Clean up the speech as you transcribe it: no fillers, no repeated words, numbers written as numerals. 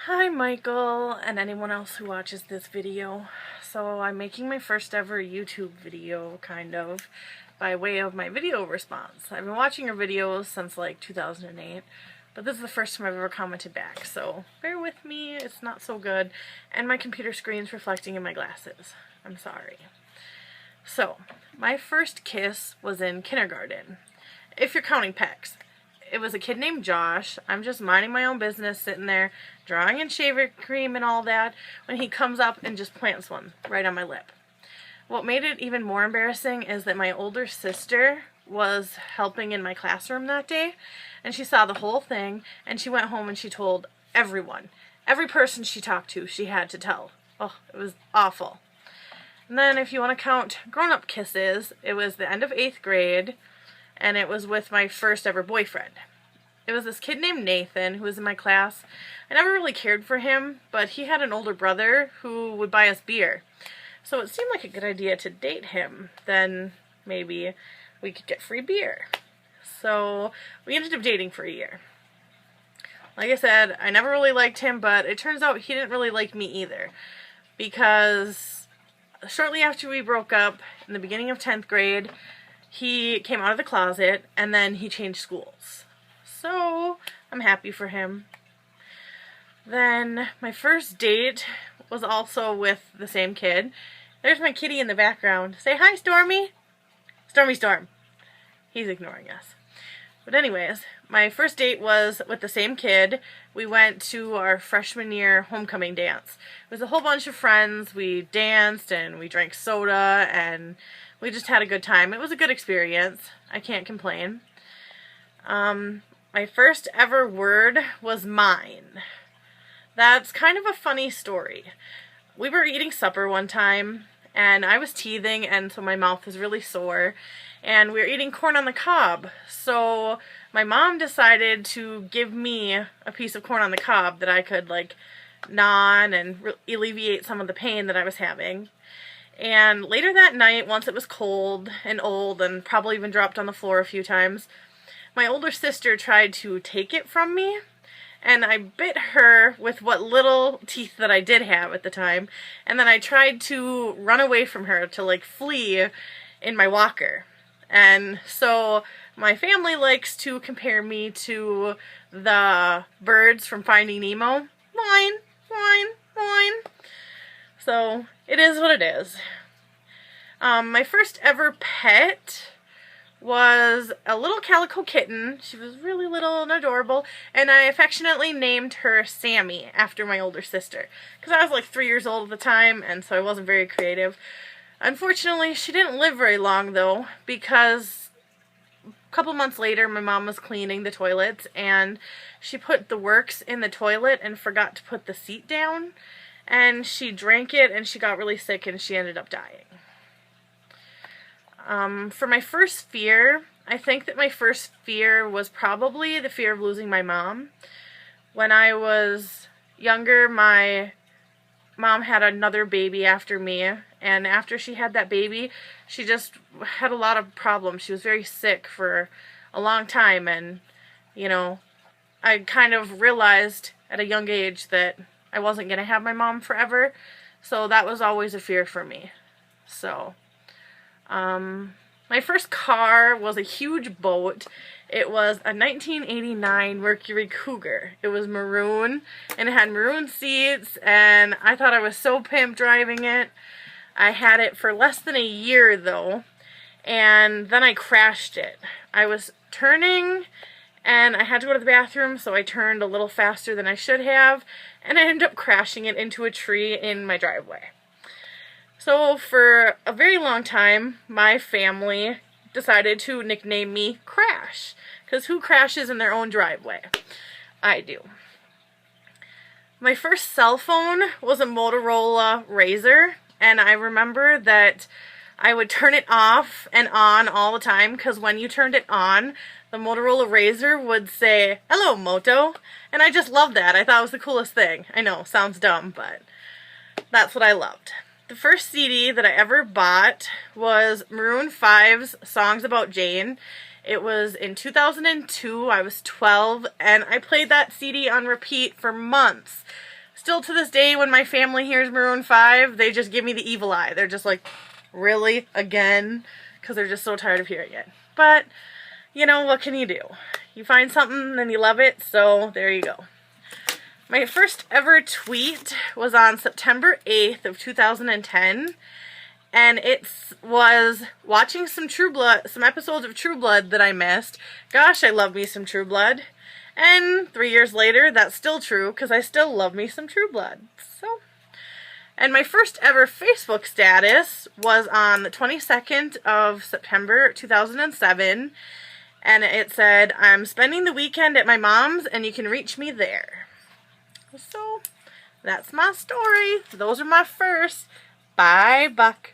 Hi Michael and anyone else who watches this video. So I'm making my first ever YouTube video, kind of, by way of my video response. I've been watching your videos since like 2008, but this is the first time I've ever commented back, so bear with me, it's not so good, and my computer screen's reflecting in my glasses. I'm sorry. So, my first kiss was in kindergarten, if you're counting pecs. It was a kid named Josh. I'm just minding my own business, sitting there, drawing in shaving cream and all that, when he comes up and just plants one right on my lip. What made it even more embarrassing is that my older sister was helping in my classroom that day, and she saw the whole thing, and she went home and she told everyone. Every person she talked to, she had to tell. Oh, it was awful. And then if you want to count grown-up kisses, it was the end of 8th grade, and it was with my first ever boyfriend. It was this kid named Nathan who was in my class. I never really cared for him, but he had an older brother who would buy us beer. So it seemed like a good idea to date him. Then maybe we could get free beer. So we ended up dating for a year. Like I said, I never really liked him, but it turns out he didn't really like me either. Because shortly after we broke up, in the beginning of 10th grade, he came out of the closet, and then he changed schools. So, I'm happy for him. Then, my first date was also with the same kid. There's my kitty in the background. Say hi, Stormy! Stormy Storm. He's ignoring us. But anyways, my first date was with the same kid. We went to our freshman year homecoming dance. It was a whole bunch of friends. We danced, and we drank soda, and we just had a good time. It was a good experience. I can't complain. My first ever word was mine. That's kind of a funny story. We were eating supper one time, and I was teething, and so my mouth was really sore, and we were eating corn on the cob. So my mom decided to give me a piece of corn on the cob that I could like gnaw on and alleviate some of the pain that I was having. And later that night, once it was cold and old and probably even dropped on the floor a few times, my older sister tried to take it from me, and I bit her with what little teeth that I did have at the time, and then I tried to run away from her to like flee in my walker. And so my family likes to compare me to the birds from Finding Nemo. Whine, whine, whine. So, it is what it is. My first ever pet was a little calico kitten. She was really little and adorable, and I affectionately named her Sammy after my older sister, because I was like 3 years old at the time, and so I wasn't very creative. Unfortunately, she didn't live very long, though, because a couple months later, my mom was cleaning the toilets, and she put the works in the toilet and forgot to put the seat down. And she drank it, and she got really sick, and she ended up dying. For my first fear, I think that my first fear was probably the fear of losing my mom. When I was younger, my mom had another baby after me, and after she had that baby, she just had a lot of problems. She was very sick for a long time, and, you know, I kind of realized at a young age that I wasn't going to have my mom forever, so that was always a fear for me. So, my first car was a huge boat. It was a 1989 Mercury Cougar. It was maroon, and it had maroon seats, and I thought I was so pimp driving it. I had it for less than a year, though, and then I crashed it. I was turning, and I had to go to the bathroom, so I turned a little faster than I should have, and I ended up crashing it into a tree in my driveway. So for a very long time, my family decided to nickname me Crash, because who crashes in their own driveway? I do. My first cell phone was a Motorola Razr, and I remember that I would turn it off and on all the time, because when you turned it on, the Motorola Razr would say, "Hello, Moto," and I just loved that. I thought it was the coolest thing. I know, sounds dumb, but that's what I loved. The first CD that I ever bought was Maroon 5's Songs About Jane. It was in 2002, I was 12, and I played that CD on repeat for months. Still to this day, when my family hears Maroon 5, they just give me the evil eye. They're just like, really? Again? Because they're just so tired of hearing it. But, you know, what can you do? You find something and you love it, so there you go. My first ever tweet was on September 8th of 2010, and it was watching some episodes of True Blood that I missed. Gosh, I love me some True Blood. And 3 years later, that's still true, because I still love me some True Blood. So, and my first ever Facebook status was on the 22nd of September 2007, and it said, "I'm spending the weekend at my mom's, and you can reach me there." So, that's my story. Those are my first. Bye, Buck.